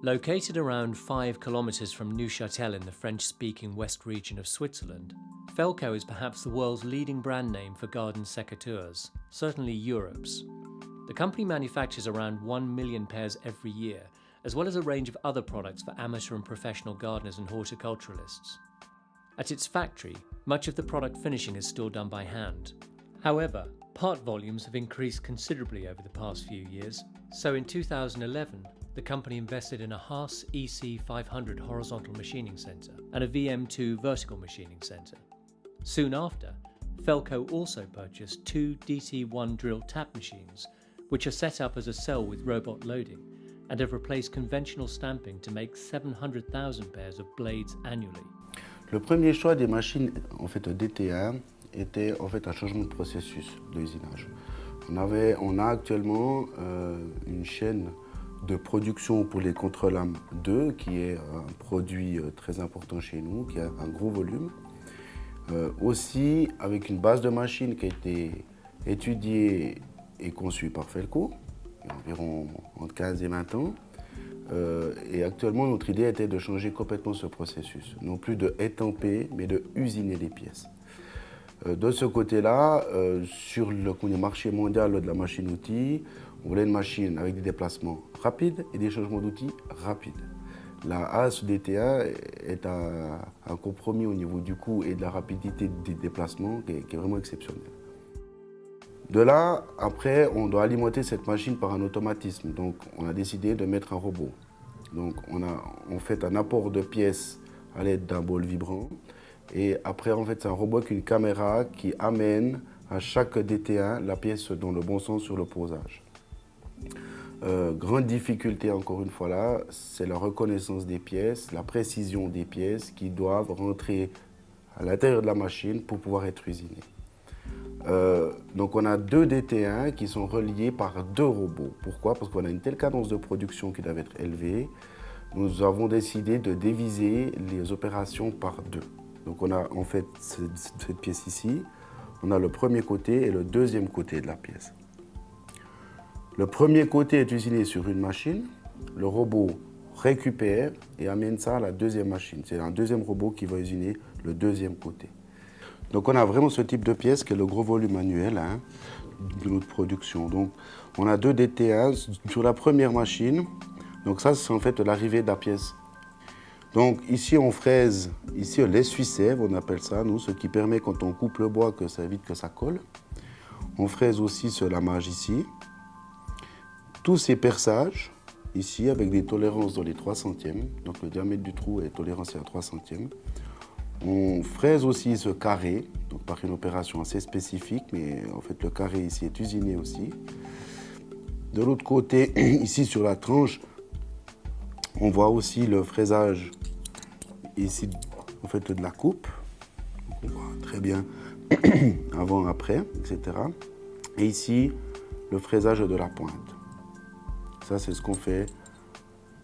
Located around 5 kilometres from Neuchâtel in the French-speaking west region of Switzerland, Felco is perhaps the world's leading brand name for garden secateurs, certainly Europe's. The company manufactures around 1 million pairs every year, as well as a range of other products for amateur and professional gardeners and horticulturalists. At its factory, much of the product finishing is still done by hand. However, part volumes have increased considerably over the past few years, so in 2011, the company invested in a Haas EC500 horizontal machining centre and a VM2 vertical machining centre. Soon after, Felco also purchased 2 DT1 drill tap machines, which are set up as a cell with robot loading, and have replaced conventional stamping to make 700,000 pairs of blades annually. Le premier choix des machines DT1 était un changement de processus de usinage. On a actuellement une chaîne de production pour les contre-lames 2, qui est un produit très important chez nous, qui a un gros volume. Aussi avec une base de machine qui a été étudiée et conçue par Felco, il y a environ entre 15 et 20 ans. Et actuellement, notre idée était de changer complètement ce processus. Non plus de étamper, mais de usiner les pièces. De ce côté-là, sur le marché mondial de la machine-outil, on voulait une machine avec des déplacements rapides et des changements d'outils rapides. La Haas DT1 est un compromis au niveau du coût et de la rapidité des déplacements qui est vraiment exceptionnel. De là, après, on doit alimenter cette machine par un automatisme. Donc, on a décidé de mettre un robot. Donc, on fait un apport de pièces à l'aide d'un bol vibrant. Et après, en fait, c'est un robot avec une caméra qui amène à chaque DT1 la pièce dans le bon sens sur le posage. Grande difficulté, encore une fois là, c'est la reconnaissance des pièces, la précision des pièces qui doivent rentrer à l'intérieur de la machine pour pouvoir être usinées. Donc on a 2 DT1 qui sont reliés par 2 robots. Pourquoi? Parce qu'on a une telle cadence de production qui doit être élevée. Nous avons décidé de diviser les opérations par 2. Donc on a en fait cette pièce ici, on a le premier côté et le deuxième côté de la pièce. Le premier côté est usiné sur une machine, le robot récupère et amène ça à la deuxième machine. C'est un deuxième robot qui va usiner le deuxième côté. Donc on a vraiment ce type de pièce qui est le gros volume annuel de notre production. Donc on a 2 DT1 sur la première machine. Donc ça c'est en fait l'arrivée de la pièce. Donc ici on fraise, ici l'essuie-sève on appelle ça, nous, ce qui permet quand on coupe le bois que ça évite que ça colle. On fraise aussi ce lamage ici. Tous ces perçages, ici, avec des tolérances dans les 3 centièmes, donc le diamètre du trou est tolérance à 3 centièmes. On fraise aussi ce carré, donc par une opération assez spécifique, mais en fait le carré ici est usiné aussi. De l'autre côté, ici sur la tranche, on voit aussi le fraisage ici en fait de la coupe. On voit très bien avant, après, etc. Et ici, le fraisage de la pointe. Ça, c'est ce qu'on fait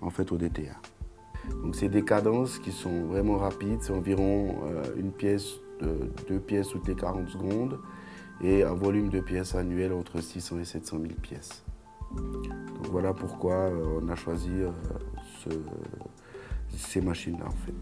en fait au DT1. Donc c'est des cadences qui sont vraiment rapides, c'est environ une pièce, 2 pièces toutes les 40 secondes et un volume de pièces annuel entre 600 et 700 000 pièces. Donc voilà pourquoi on a choisi ces machines-là en fait.